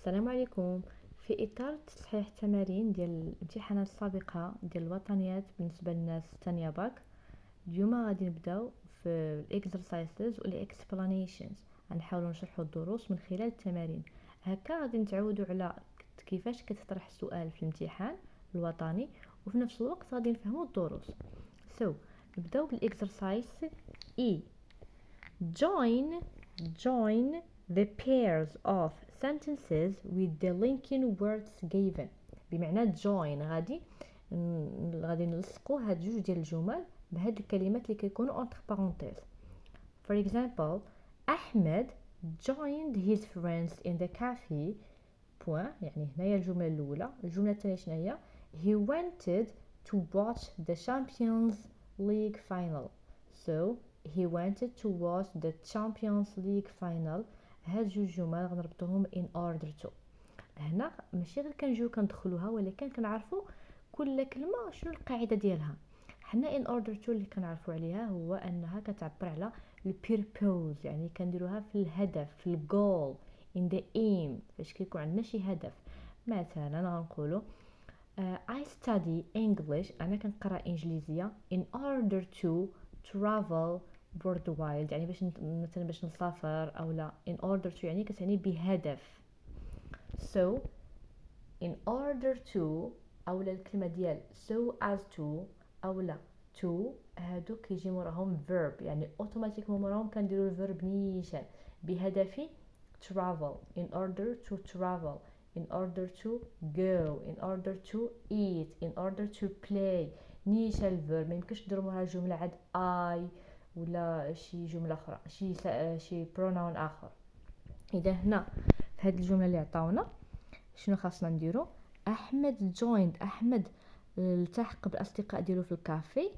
السلام عليكم. في اطار تصحيح التمارين ديال الامتحانات السابقه ديال الوطنيات بالنسبه للناس الثانيه باك، اليوم غادي نبداو في الاكسرسايزز والاكسبلانيشنز. غنحاولوا نشرحوا الدروس من خلال التمارين. هكا غادي نتعودوا على كيفاش كتطرح السؤال في الامتحان الوطني، وفي نفس الوقت غادي نفهموا الدروس. نبداو بالاكسرسايز اي. Join the pairs of sentences with the linking words given. بمعنى join غادي نلصقوا هاد جوج ديال الجمل بهاد الكلمات اللي كيكونوا entre parenthèses. For example, Ahmed joined his friends in the cafe. يعني هنايا الجملة الأولى. الجملة الثانية شنو هي؟ He wanted to watch the Champions League final. So he wanted to watch the Champions League final. هاد جوج جمل غنربطوهم in order to. هنا ماشي غير كنجيو كندخلوها، ولكن كنعرفوا كل كلمه شنو القاعده ديالها. حنا in order to اللي كنعرفوا عليها هو انها كتعبر على البيربوز، يعني كنديروها في الهدف، في الجول، in the aim، فاش كيكون عندنا شي هدف. مثلا غنقولوا I study English، انا كنقرا انجليزيه in order to travel worldwide، يعني مثلا باش نسافر، او لا in order to يعني كتعني بهدف. So in order to، او الكلمه ديال so as to او لا to، هادو كيجي موراهم verb، يعني اوتوماتيك موراهم كنديروا الفيرب نيشان بهدفي travel، in order to travel، in order to go، in order to eat، in order to play. نيشان الفيرب، ما يمكنش نديروا موراها جمله عاد I ولا شي جمله اخرى، شي pronoun اخر. اذا هنا في هذه الجمله اللي عطاونا شنو خاصنا نديرو؟ احمد التحق بالاصدقاء ديالو في الكافي.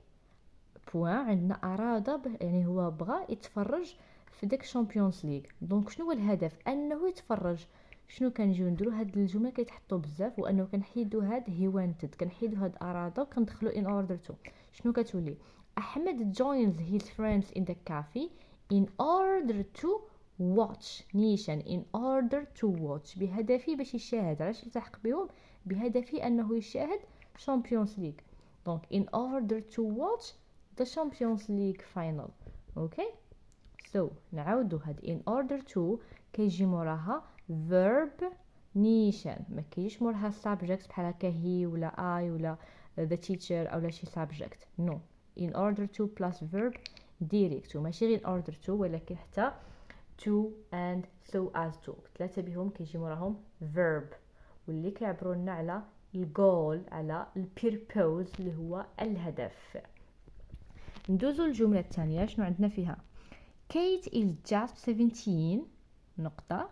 عندنا اراد يعني هو بغى يتفرج في داك الشامبيونز ليغ. دونك شنو هو الهدف؟ انه يتفرج. شنو كنجيو نديرو؟ هاد الجمله كيتحطوا بزاف، وانه كنحيدوا هاد هي وانتد، كنحيدوا هاد اراد وكندخلوا in order to. شنو كتولي؟ احمد joins his friends in the cafe in order to watch. نيشان in order to watch بهدفي باش يشاهد. علاش يلتحق بهم؟ بهدفي انه يشاهد Champions League. Donc in order to watch the Champions League final. Okay, so نعاودو هاد in order to كيجي موراها verb نيشان، ما كيجيش موراها subject بحال هكا he ولا I ولا the teacher او لا شي subject. no, in order to plus verb direct، وماشي غير in order to ولكن حتى to and so as to، ثلاثه بهم كيجي موراهم verb، واللي كيعبروا لنا على الجول، على البيربوز اللي هو الهدف. ندوزو الجمله الثانيه. شنو عندنا فيها؟ Kate is just 17 نقطه.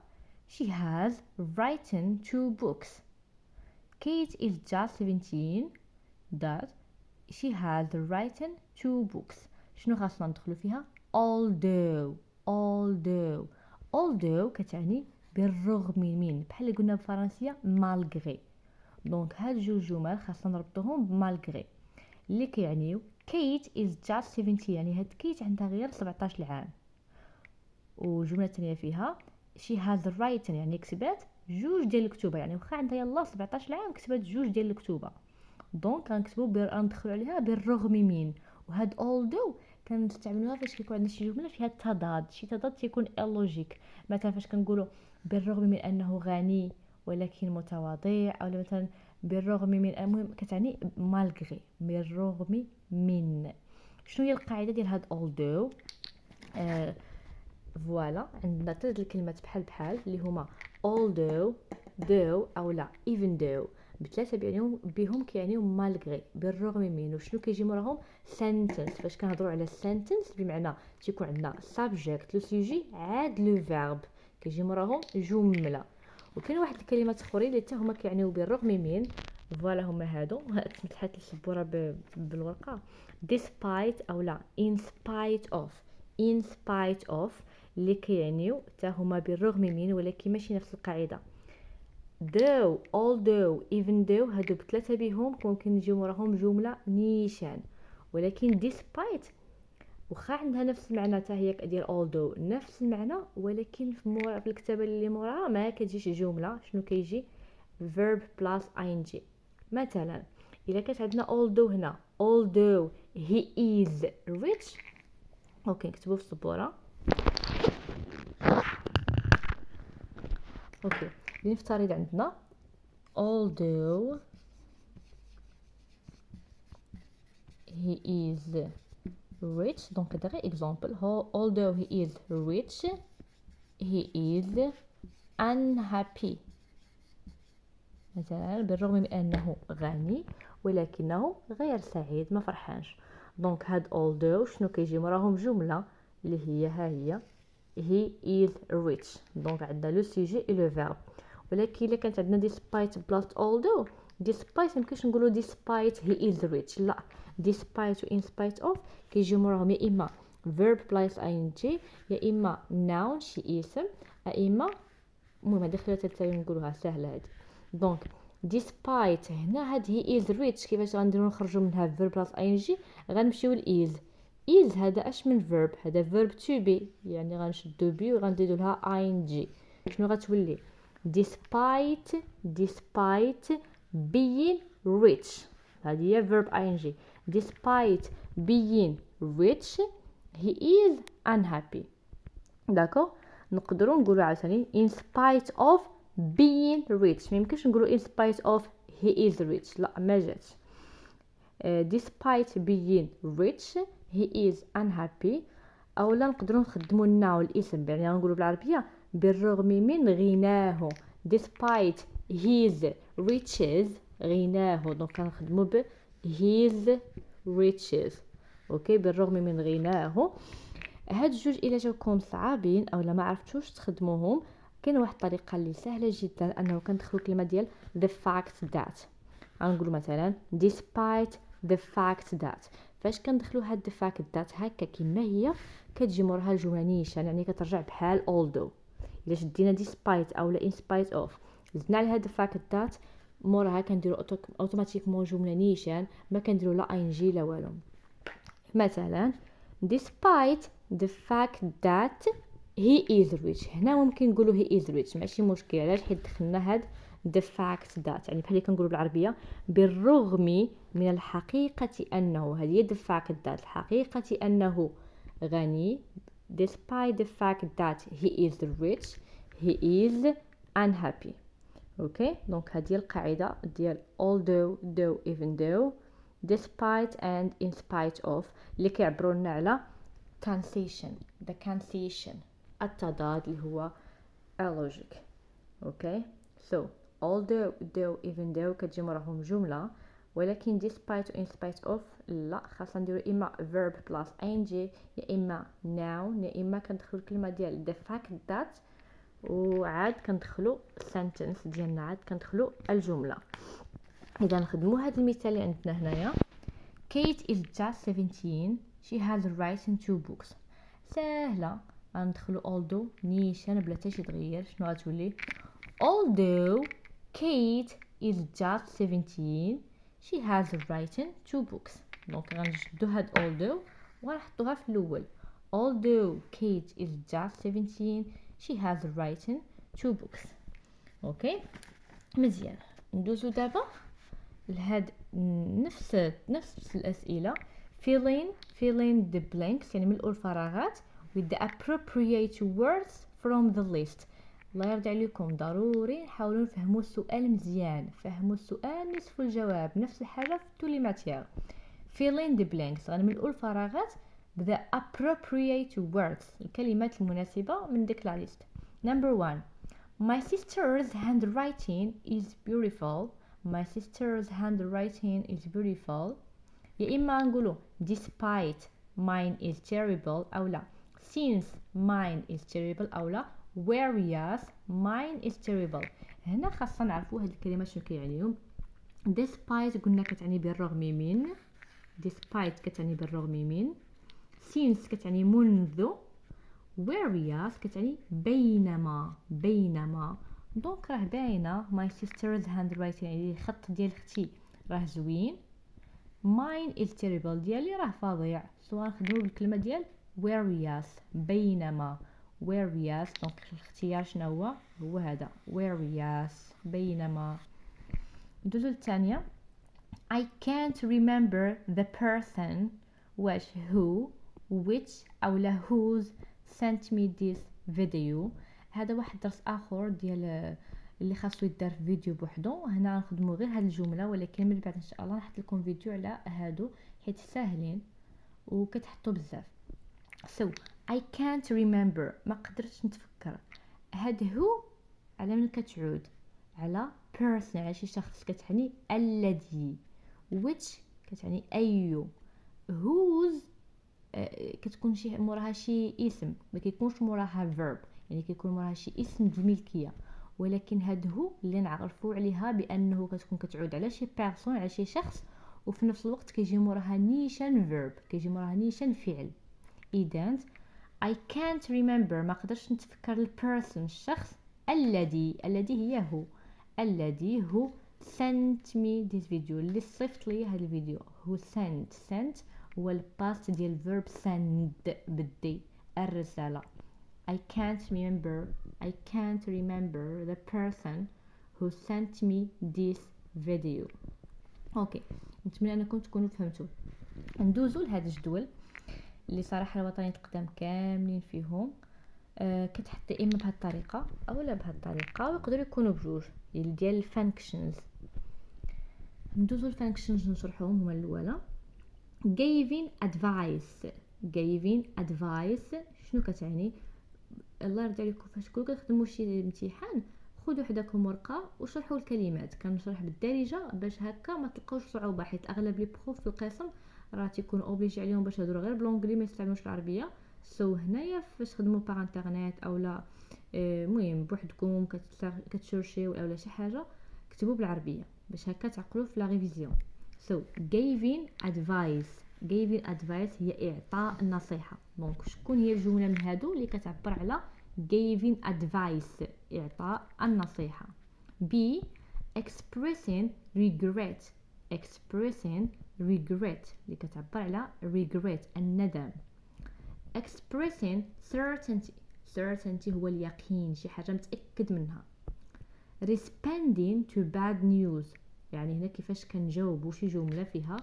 She has written 2 books. Kate is just 17 that she has written 2 books. شنو خاصنا ندخلو فيها؟ although كتعني بالرغم من، بحال اللي قلنا بالفرنسيه malgré. دونك هاد جوج جمل خاصنا نربطوهم بمالغري اللي كيعنيو Kate is just 17، يعني هاد كيت عندها غير 17 عام. والجمله الثانيه فيها she has written، يعني كتبات جوج ديال الكتوبه، يعني واخا عندها يلا 17 عام كتبات جوج ديال الكتوبه. دونك غنكتبوا ندخلوا عليها بالرغم من. وهاد although كنستعملوها فاش كيكون عندنا شي جمله فيها تضاد، شي تضاد تيكون illogic. مثلا فاش كنقولوا بالرغم من انه غني ولكن متواضع، او مثلا بالرغم من، المهم كتعني مالغري، بالرغم من. شنو هي القاعده ديال هاد although؟ فوالا عندنا ثلاث الكلمات بحال اللي هما although، though او لا even though. بثلاثه بهم كيعنيو مالغري، بالرغم من. وشنو كيجي موراهم؟ sentence. فاش كنهضروا على sentence بمعنى تيكون عندنا subject لو سوجي عاد لو verb، كيجي موراهم جمله. وكاين واحد الكلمات اخرين اللي حتى هما كيعنيو بالرغم من. فوالا هما هادو تمسحات السبوره بالورقه. despite او لا in spite of اللي كيعنيو حتى هما بالرغم من، ولكن ماشي نفس القاعده. though، although، even though هادو بثلاثه بهم ممكن يجيو وراهم جمله نيشان. ولكن despite واخا عندها نفس المعنى حتى هي كدير although نفس المعنى، ولكن في الكتابه اللي موراها ما كتجيش جمله. شنو كيجي؟ verb plus ing. مثلا الا كانت عندنا although هنا although he is rich، اوكي نكتبو في السبوره. اوكي لنفترض عندنا although he is rich، دونك هذا غير example. although he is rich he is unhappy. مثلا بالرغم من انه غني ولكنه غير سعيد، ما فرحانش. دونك هاد although شنو كيجي موراهم؟ جمله اللي هي ها هي he is rich. دونك عندنا لو سوجي et le verbe. ولكن الا كانت عندنا despite plus although، despite ممكنش نقولوا despite he is rich، لا، despite و in spite of كيجي موراهم يا اما verb plus ing يا اما noun شي اسم، يا اما المهم هاد الخيارات التالي نقولوها سهله هادي. دونك despite هنا هاد he is rich كيفاش غنديرو نخرجوا منها verb plus ing؟ غنمشيو ل is هذا اش من verb؟ هذا verb to be، يعني غنشدو بي وغنزيدو لها ing. شنو غتولي؟ despite being rich، هذه هي verb ing. despite being rich he is unhappy. داكو نقدروا نقولوا عاوتاني in spite of being rich، ما يمكنش نقولوا in spite of he is rich، لا ما جاتش. despite being rich he is unhappy. اولا نقدروا نخدموا الناو الاسم، يعني نقولوا بالعربيه بالرغم من غناه، despite his riches غناه، دونك كنخدموا ب his riches. اوكي بالرغم من غناه. هاد الجوج الا جاوكم صعابين او لا ما عرفتوش تخدموهم، كاين واحد الطريقه اللي سهله جدا، انه كندخلوا كلمه ديال the fact that. غنقولوا مثلا despite the fact that. فاش كندخلوا هاد the fact that هكا كما هي كتجي موراها الجمله نيشان، يعني كترجع بحال although. الا شدينا despite او لا in spite of زدنا على هاد the fact that موراها كنديروا اوتوماتيكمون جمله نيشان، ما كنديروا لا ing لا والو. مثلا despite the fact that he is rich، هنا ممكن نقولوا he is rich ماشي مشكل. علاش؟ حيت دخلنا هاد the fact that، يعني بحال كنقولوا بالعربيه بالرغم من الحقيقه انه، هذه the fact that الحقيقه انه غني. despite the fact that he is rich he is unhappy. اوكي دونك هذه القاعده ديال although though even though despite and in spite of اللي كيعبروا لنا على cancellation، the cancellation التضاد اللي هو logic. اوكي so although though even though كتجي موراهم جمله، ولكن despite و in spite of لا، خاصنا نديرو اما verb plus ing يا اما noun يا اما كندخلو الكلمه ديال the fact that وعاد كندخلو sentence ديالنا، عاد كندخلو الجمله. اذا نخدموا هذا المثال اللي عندنا هنايا Kate is just 17 she has written 2 books. سهله، غندخلو although نيشان بلا حتى شي تغيير. شنو غتولي؟ although Kate is just 17 she has written 2 books. دونك غنشدو هاد although وغنحطوها في الاول. although Kate is just 17 she has written 2 books. اوكي مزيان. ندوزو دابا لهاد نفس الاسئله filling the blanks، يعني ملء الفراغات with the appropriate words from the list. الله يرضي عليكم ضروري نحاولوا نفهموا السؤال مزيان، فهموا السؤال نصف الجواب، نفس الحاجه في tous les matières. filling the blanks غنملؤوا الفراغات ب the appropriate words، الكلمات المناسبه من ديك لا ليست. number 1 my sister's handwriting is beautiful. my sister's handwriting is beautiful. يا إما نقوله despite mine is terrible أو لا since mine is terrible أو لا whereas mine is terrible. هنا خاصة نعرفوا هاد الكلمات شنو كيعنيهم. despite قلنا كتعني بالرغم من، despite كتعني بالرغم من، since كتعني منذ، whereas كتعني بينما. دونك راه باينه my sister's handwriting، يعني الخط ديال اختي راه زوين. mine is terrible ديالي راه فظيع، سواء نخدمو بالكلمة ديال whereas بينما whereas دونك الاختيار شنو هو هذا whereas بينما. ندوزو للثانية I can't remember the person واش who which أولا whose sent me this video. هذا واحد درس آخر ديال اللي خاصو يدار في فيديو بوحدو. هنا نخدمو غير هاد الجملة، ولكن من بعد ان شاء الله نحط لكم فيديو على هادو حيت ساهلين وكتحطوا بزاف. so I can't remember ما قدرتش نتفكر. هاد هو على من كتعود على person على شي شخص كتعني الذي، which كتعني اي، whose كتكون شي موراها شي اسم، ما كيكونش موراها verb، يعني كيكون موراها شي اسم ديال الملكيه. ولكن هاد هو اللي نعرفوا عليها بانه كتكون كتعود على شي بيرسون على شي شخص، وفي نفس الوقت كيجي موراها نيشان verb، كيجي موراها نيشان فعل. اذا I can't remember ما قدرش نتفكر البيرسون الشخص الذي هي هو الذي هو sent me this video اللي صيفط لي هذا الفيديو. هو sent هو الباست ديال verb send بالدي الرسالة. I can't remember the person who sent me this video. اوكي نتمنى انكم تكونوا فهمتوا. ندوزو لهذا الجدول اللي صراحه الوطنيات القدام كاملين فيهم كتحط اما بهذه الطريقه او لا بهذه الطريقه، ويقدروا يكونوا بجوج ديال الفانكشنز. ندوزو الفانكشنز نشرحوهم. هما الاولى giving advice شنو كتعني؟ الله يرضي عليكم فاش كنتو كتخدموا شي امتحان خذوا حداكم ورقه وشرحوا الكلمات. كنشرح بالدارجه باش هكا ما تلقاوش صعوبه، حيت اغلب لي بروف في القسم راه تيكون اوبليجي عليهم باش يهضروا غير بلونجلي ما يستعملوش العربيه. هنايا فاش تخدموا باغ انترنيت اولا المهم بوحدكم كتشرشيو اولا شي حاجه كتبوا بالعربيه باش هكا تعقلوا في لا ريفيزيون. giving advice هي اعطاء النصيحه. دونك شكون هي الجمله من هادو اللي كتعبر على giving advice اعطاء النصيحه؟ B expressing regret اللي كتعبر على regret الندم. expressing certainty هو اليقين، شي حاجه متاكد منها. responding to bad news يعني هنا كيفاش كنجاوبوا شي جمله فيها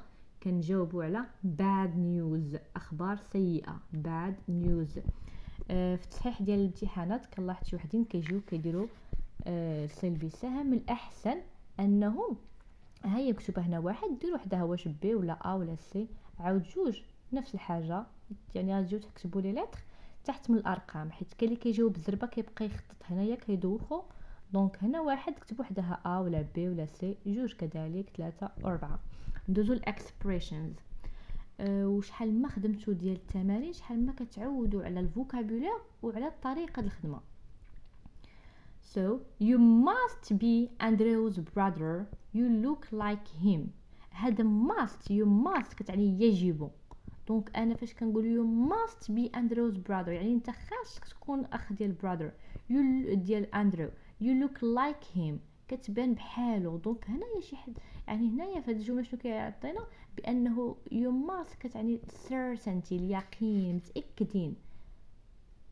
كنجاوبوا على bad news اخبار سيئه bad news. في التصحيح ديال الامتحانات كنلاحظ شي وحدين كيديروا سلبي سهم. من الاحسن انهم هيا مكتوبه هنا واحد ديروا وحدها واش بي ولا ا ولا سي، عاود جوج نفس الحاجه، يعني غتجيو تكتبوا لي لتر تحت من الارقام، حيت كاين اللي كيجاوب بالزربه كيبقى يخطط هنايا كيدوخو. دونك هنا واحد كتبوا وحدها ا ولا بي ولا سي، جوج كذلك، ثلاثه واربعه. ندوزو الاكسبريشنز. وشحال ما خدمتو ديال التمارين شحال ما كتعودوا على الفوكابولير وعلى طريقه الخدمه. So you must be Andrew's brother, you look like him. هذا must كتعني يجب. دونك انا فاش كنقول you must be Andrew's brother يعني انت خاصك تكون اخ ديال brother ديال اندرو. you look like him كتبان بحالو. دونك هنايا شي حد يعني هنايا في هذه الجمله شنو كيعطينا؟ بانه you must كتعني certainty اليقين، متاكدين.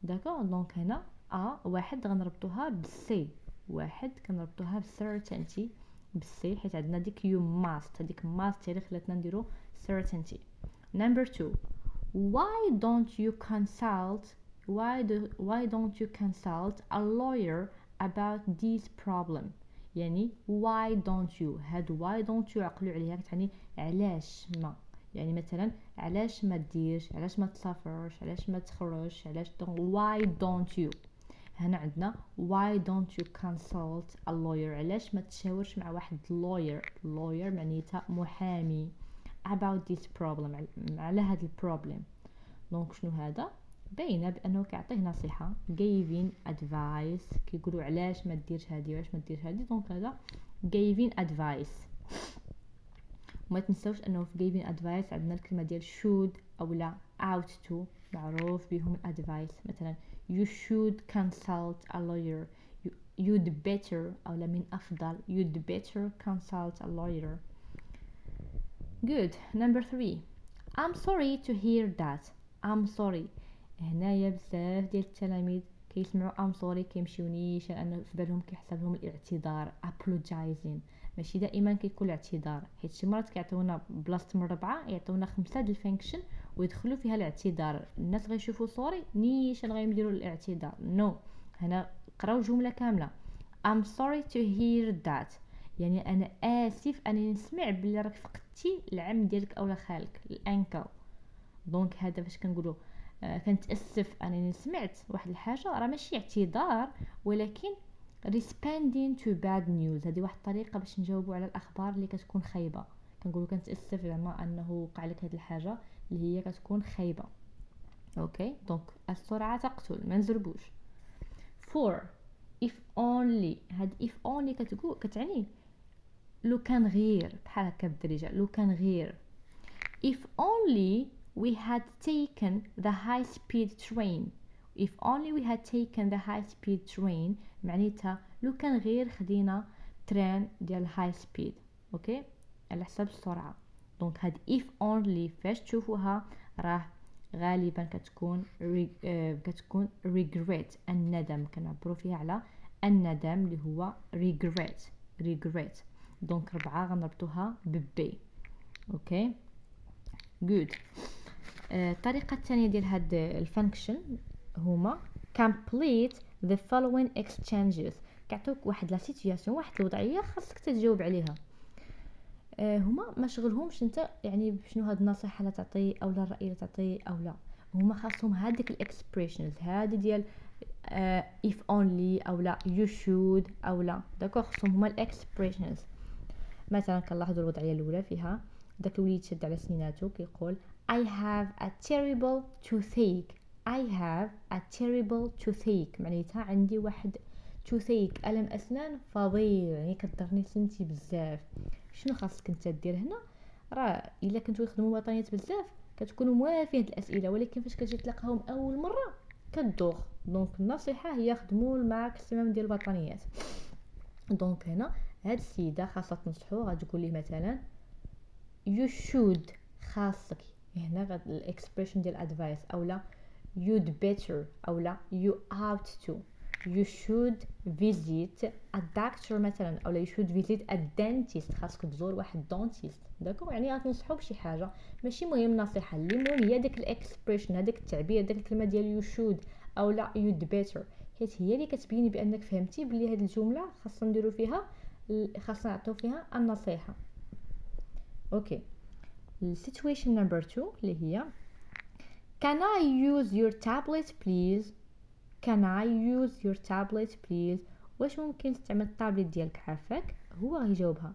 داكو دونك هنا واحد غنربطوها بالسي، واحد كنربطوها certainty بالسي حيت عندنا ديك you must، هذيك must اللي خلاتنا نديرو certainty. number 2 why don't you consult a lawyer about this problem؟ يعني why don't you، هاد why don't you عقلوا عليها كتعني علاش ما، يعني مثلا علاش ما ديرش، علاش ما تسافرش، علاش ما تخرجش، علاش why don't you. هنا عندنا why don't you consult a lawyer علاش ما تشاورش مع واحد lawyer معنيتها محامي about this problem على هاد البروبلم. دونك شنو هذا؟ باينه بانه كيعطيه نصيحه giving advice، كيقولوا علاش ما ديرش هادي وعلاش ما ديرش هادي. دونك هذا giving advice. وما تنساوش انه في giving advice عندنا الكلمه ديال should او لا ought to معروف بهم advice. مثلا you should consult a lawyer، you'd better او لا من افضل you'd better consult a lawyer. good. number 3 I'm sorry to hear that. I'm sorry. هنايا بزاف ديال التلاميذ كيسمعوا I'm sorry كيمشيو نيشان لان في بالهم كيحسب لهم الاعتذار apologizing. ماشي دائما كيكون الاعتذار، حيت شي مرات كيعطيونا بلاصه من 4 يعطيونا 5 د الفانكشن ويدخلوا فيها الاعتذار. الناس غيشوفوا سوري نيشان غيمديروا الاعتذار. نو هنا قراو جمله كامله. I'm sorry to hear that يعني انا اسف انني نسمع بلي راك فقدتي العم ديالك اولا خالك الانكل. دونك هذا فاش كنقولوا كنتاسف انني سمعت واحد الحاجه راه ماشي اعتذار ولكن responding to bad news. هذه واحد الطريقه باش نجاوبوا على الاخبار اللي كتكون خايبه. كنقولوا كنتاسف زعما انه وقع لك هذه الحاجه اللي هي كتكون خايبه. اوكي دونك السرعه تقتل ما نزربوش. 4 if only. هاد if only كتعني لو كان غير بحال هكا بالدرجه لو كان غير. if only we had taken the high speed train. if only we had taken the high speed train معناتها لو كان غير خدينا ترين ديال high speed. اوكي على حساب السرعه. دونك هاد if only فاش تشوفوها راه غالبا كتكون regret الندم. كنعبروا فيها على الندم اللي هو regret. دونك 4 غنربطوها ببي. اوكي good. الطريقه الثانيه ديال هاد الفانكشن هما complete the following exchanges. كيعطوك واحد لا سيتوياسيون واحد الوضعيه خاصك تجاوب عليها. هما ما شغلهمش انت يعني شنو هاد النصيحه اللي تعطي او لا الراي اللي تعطي او لا. هما خاصهم هذيك الاكسبريشنز هذه ديال if only او لا you should او لا. داكوغ خاصهم هما الاكسبريشنز. مثلا كنلاحظوا الوضعيه الاولى فيها داك الوليد شد على سنيناتو كيقول I have a terrible toothache. I have a terrible toothache معناتها عندي واحد toothache ألم أسنان فظيع يعني كضرني سنتي بزاف. شنو خاصك انت دير هنا؟ راه الا كنتو يخدموا وطنيات بزاف كتكونوا موافين هاد الاسئله ولكن فاش كتجي تلقاهم اول مره كتدوخ. دونك النصيحه هي خدموا الماكسيمم ديال الوطنيات. دونك هنا هاد السيده خاصها تنصحو غتقول ليه مثلا you should خاصك هنا غاد الاكسبريشن ديال ادفايس او لا you'd better او لا you ought to. you should visit a doctor مثلا او لا you should visit a dentist. خاصك تزور واحد دونتيست. داكو يعني غتنصحو بشي حاجه ماشي مهم نصيحه اللي مهم هي داك الاكسبريشن هذاك التعبير داك الكلمه ديال you should او لا you'd better حيت هي اللي كتبيني بانك فهمتي بلي هاد الجمله خاصنا نديرو فيها خاصنا نعطيو فيها النصيحه. اوكي السيتويشن نمبر 2 اللي هي can I use your tablet please. can I use your tablet please. واش ممكن تستعمل الطابلت ديالك عافاك؟ هو غيجاوبها.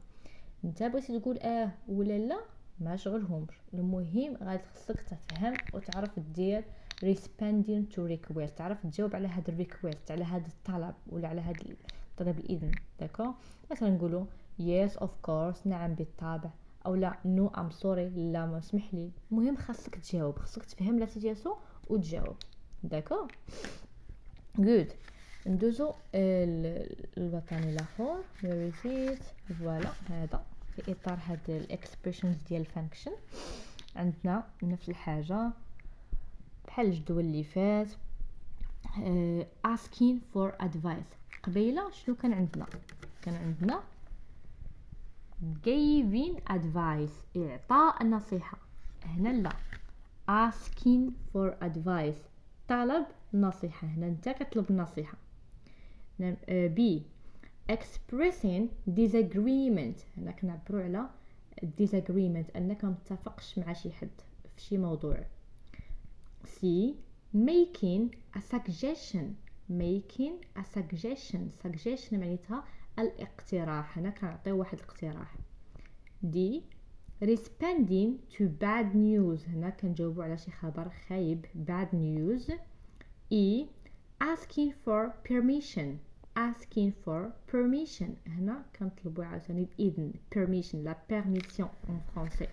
انت بغيتي تقول ولا لا ما شغلهمش. المهم غادي خصك تفهم وتعرف دير responding to request. تعرف تجاوب على هذا الريكويست على هذا الطلب ولا على هذا طلب الاذن. داكو مثلا نقولوا yes of course نعم بالطبع او لا no I'm sorry لا ما اسمح لي. المهم خاصك تجاوب خاصك تفهم لا سيتياسيون وتجاوب. داكو good. ندوزو الوطني الاخر where is it. فوالا هذا في اطار هاد الاكسبريشنز ديال الفانكشن عندنا نفس الحاجه بحال الجدول اللي فات. asking for advice. قبيله شنو كان عندنا؟ كان عندنا giving advice اعطاء النصيحه. هنا لا asking for advice طلب نصيحه. هنا انت كتطلب النصيحه. B expressing disagreement. هنا كنعبروا على disagreement انك ما متفقش مع شي حد في شي موضوع. C making a suggestion. making a suggestion معناتها الاقتراح. هنا كنعطيو واحد الاقتراح. D responding to bad news. هنا كنجاوبوا على شي خبر خايب bad news. E asking for permission. هنا كنطلبوا عاوتاني الاذن permission لا permission en français.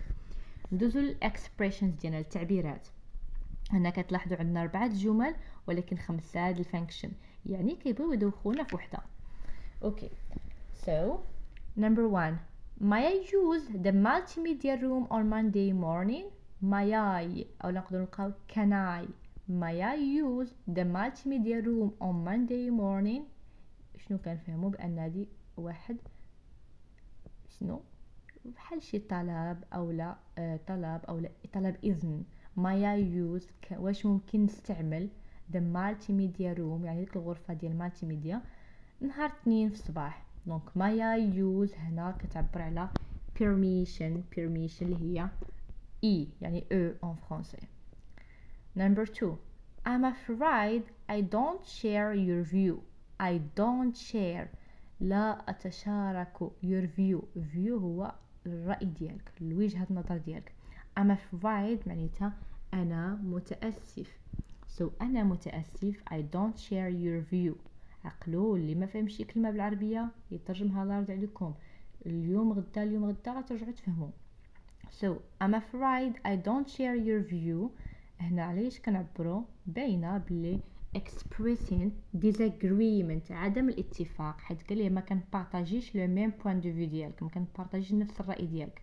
ندوزو الاكسبريشنز ديالنا التعبيرات. هنا كتلاحظوا عندنا 4 جمل ولكن 5 د الفانكشن يعني كيبغيو يدوخونا في وحده. اوكي so number 1 may I use the multimedia room on Monday morning. may I أو نقدر نلقاو can I. may I use the multimedia room on Monday morning. شنو كنفهمو بأن هذه واحد شنو بحال شي طلب أو لا طلب إذن. may I use واش ممكن نستعمل the multimedia room يعني ديك الغرفة ديال المالتيميديا نهار اثنين في الصباح. دونك may I use هنا كتعبر على permission اللي هي E يعني E en français. Number 2. I'm afraid I don't share your view. I don't share لا أتشارك your view هو الرأي ديالك الوجهة النظر ديالك. I'm afraid معناتها أنا متأسف. So أنا متأسف I don't share your view. عقلوا اللي ما فهمش شي كلمة بالعربية يترجمها الله يرضي عليكم اليوم غدا غترجعوا تفهموا. So I'm afraid I don't share your view. هنا علاش كنعبروا باينه بلي expressing disagreement عدم الاتفاق حيت قال لي ما كنبارطاجيش لو ميم بوين دو في ديالك ما كنبارطاجيش نفس الراي ديالك.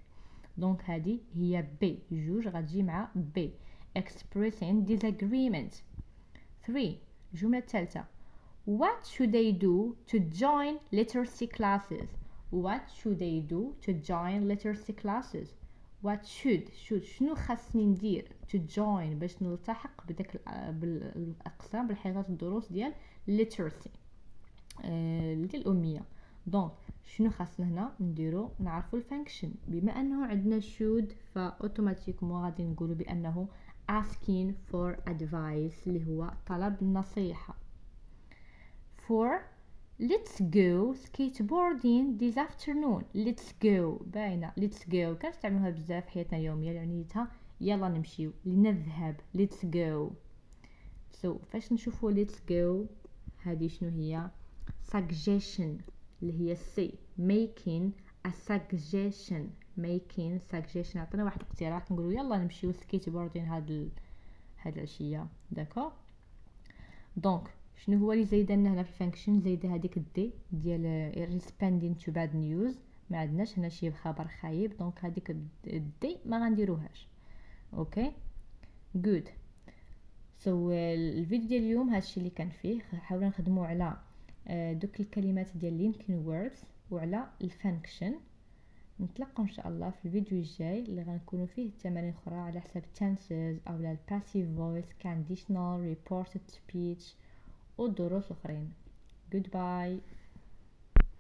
دونك هذه هي بي جوج غتجي مع بي expressing disagreement. 3 الجمله الثالثه What should I do to join literacy classes? What should I do to join literacy classes? What should شنو خاصني ندير to join باش نلتحق بداك بالاقسام بالحصص الدروس ديال literacy ديال الاميه. دونك شنو خاصنا هنا نديرو نعرفوا الفانكشن بما انه عندنا should فاوتوماتيكمون غادي نقولوا بانه asking for advice اللي هو طلب النصيحه. 4 Let's go skateboarding this afternoon. Let's go باينة let's go كنستعملوها بزاف في حياتنا اليومية لعنيتها يلا نمشيو لنذهب let's go. So فاش نشوفوا let's go هذه شنو هي suggestion اللي هي C making a suggestion عطينا واحد الاقتراح نقولوا يلا نمشيو skateboarding هاد العشية داكو. دونك شنو هو اللي زايده لنا هنا في الفانكشن زايده هذيك الدي ديال responding to bad news ما عندناش هنا شي خبر خايب دونك هذيك الدي ما غنديروهاش. اوكي جود. سو الفيديو ديال اليوم هادشي اللي كان فيه حاولنا نخدموا على دوك الكلمات ديال linking words وعلى الفانكشن. نتلاقاو ان شاء الله في الفيديو الجاي اللي غنكونوا فيه التمارين اخرى على حساب tenses او لا passive voice conditional reported speech ودروس اخرين. Goodbye.